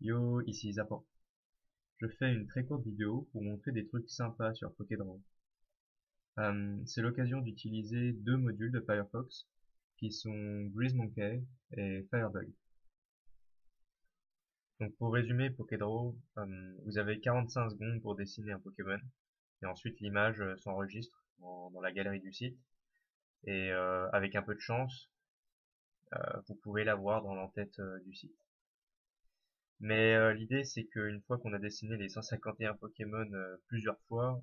Yo, ici Zapan. Je fais une très courte vidéo pour montrer des trucs sympas sur Pokédraw. C'est l'occasion d'utiliser deux modules de Firefox qui sont GreaseMonkey et Firebug. Donc pour résumer Pokédraw, vous avez 45 secondes pour dessiner un Pokémon et ensuite l'image s'enregistre dans la galerie du site et avec un peu de chance, vous pouvez la voir dans l'entête du site. Mais l'idée c'est qu'une fois qu'on a dessiné les 151 Pokémon plusieurs fois,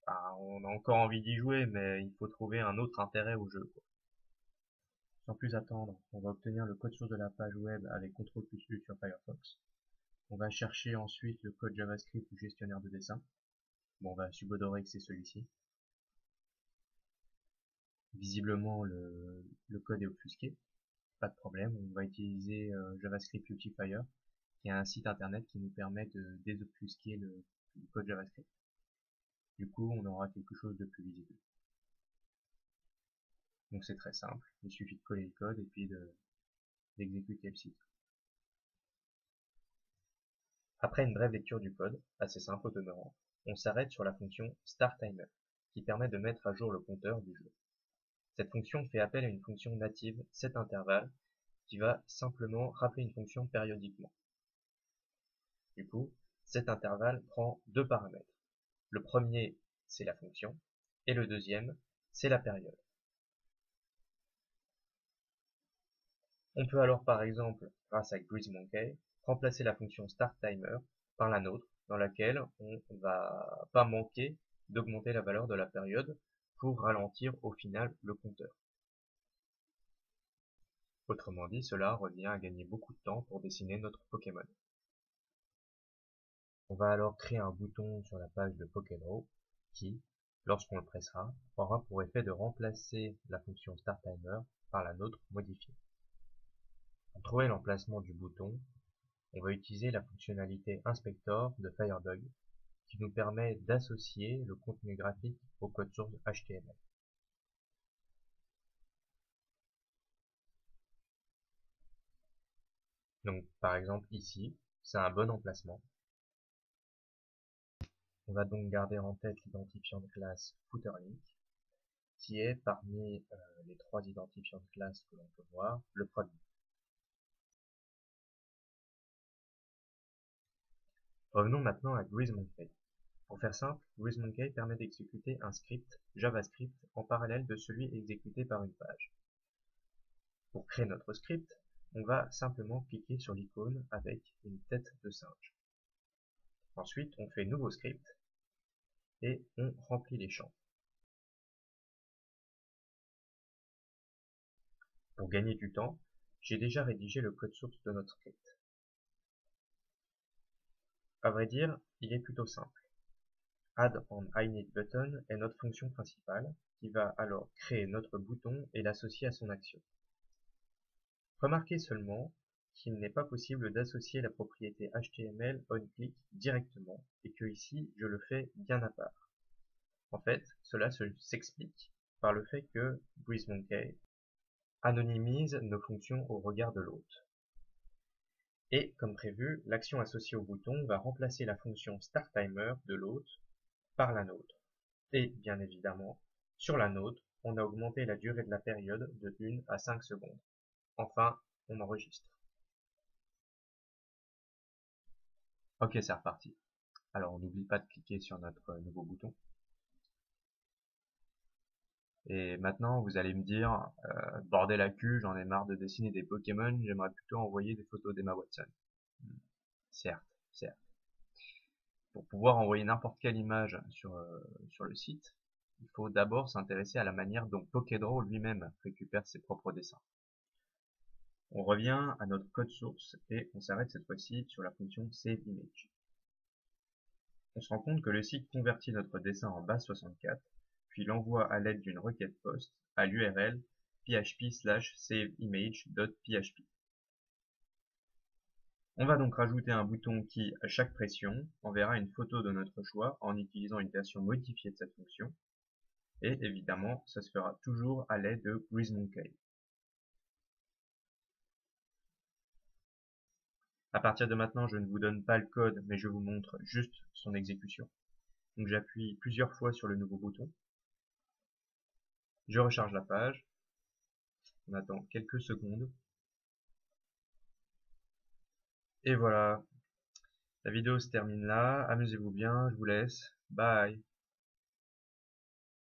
bah, on a encore envie d'y jouer, mais il faut trouver un autre intérêt au jeu, quoi. Sans plus attendre, on va obtenir le code source de la page web avec CTRL+U sur Firefox. On va chercher ensuite le code JavaScript du gestionnaire de dessin. Bon, on va subodorer que c'est celui-ci. Visiblement, le code est obfusqué. Pas de problème, on va utiliser JavaScript Utifier, qui est un site internet qui nous permet de désobfusquer le code JavaScript. Du coup, on aura quelque chose de plus visible. Donc c'est très simple, il suffit de coller le code et puis d'exécuter le site. Après une brève lecture du code, assez simple au demeurant, on s'arrête sur la fonction startTimer, qui permet de mettre à jour le compteur du jeu. Cette fonction fait appel à une fonction native setInterval, qui va simplement rappeler une fonction périodiquement. Du coup, setInterval prend deux paramètres. Le premier, c'est la fonction, et le deuxième, c'est la période. On peut alors par exemple, grâce à GreaseMonkey, remplacer la fonction startTimer par la nôtre, dans laquelle on va pas manquer d'augmenter la valeur de la période pour ralentir au final le compteur. Autrement dit, cela revient à gagner beaucoup de temps pour dessiner notre Pokémon. On va alors créer un bouton sur la page de Pokédraw qui, lorsqu'on le pressera, aura pour effet de remplacer la fonction startTimer par la nôtre modifiée. Pour trouver l'emplacement du bouton, on va utiliser la fonctionnalité Inspector de Firebug qui nous permet d'associer le contenu graphique au code source HTML. Donc par exemple ici, c'est un bon emplacement. On va donc garder en tête l'identifiant de classe FooterLink qui est parmi les trois identifiants de classe que l'on peut voir, le premier. Revenons maintenant à GreaseMonkey. Pour faire simple, GreaseMonkey permet d'exécuter un script JavaScript en parallèle de celui exécuté par une page. Pour créer notre script, on va simplement cliquer sur l'icône avec une tête de singe. Ensuite, on fait nouveau script et on remplit les champs. Pour gagner du temps, j'ai déjà rédigé le code source de notre script. À vrai dire, il est plutôt simple. Add on init button est notre fonction principale qui va alors créer notre bouton et l'associer à son action. Remarquez seulement qu'il n'est pas possible d'associer la propriété HTML onClick directement et que ici je le fais bien à part. En fait, cela s'explique par le fait que GreaseMonkey anonymise nos fonctions au regard de l'hôte. Et, comme prévu, l'action associée au bouton va remplacer la fonction startTimer de l'hôte par la nôtre. Et, bien évidemment, sur la nôtre, on a augmenté la durée de la période de 1 à 5 secondes. Enfin, on enregistre. Ok, c'est reparti. Alors, on n'oublie pas de cliquer sur notre nouveau bouton. Et maintenant, vous allez me dire, bordel à cul, j'en ai marre de dessiner des Pokémon, j'aimerais plutôt envoyer des photos d'Emma Watson. Certes, certes. Pour pouvoir envoyer n'importe quelle image sur le site, il faut d'abord s'intéresser à la manière dont Pokédraw lui-même récupère ses propres dessins. On revient à notre code source et on s'arrête cette fois-ci sur la fonction SaveImage. On se rend compte que le site convertit notre dessin en base 64, puis l'envoie à l'aide d'une requête POST à l'URL php/saveimage.php. On va donc rajouter un bouton qui, à chaque pression, enverra une photo de notre choix en utilisant une version modifiée de cette fonction. Et évidemment, ça se fera toujours à l'aide de GreaseMonkey. À partir de maintenant, je ne vous donne pas le code, mais je vous montre juste son exécution. Donc j'appuie plusieurs fois sur le nouveau bouton. Je recharge la page. On attend quelques secondes. Et voilà, la vidéo se termine là. Amusez-vous bien, je vous laisse. Bye.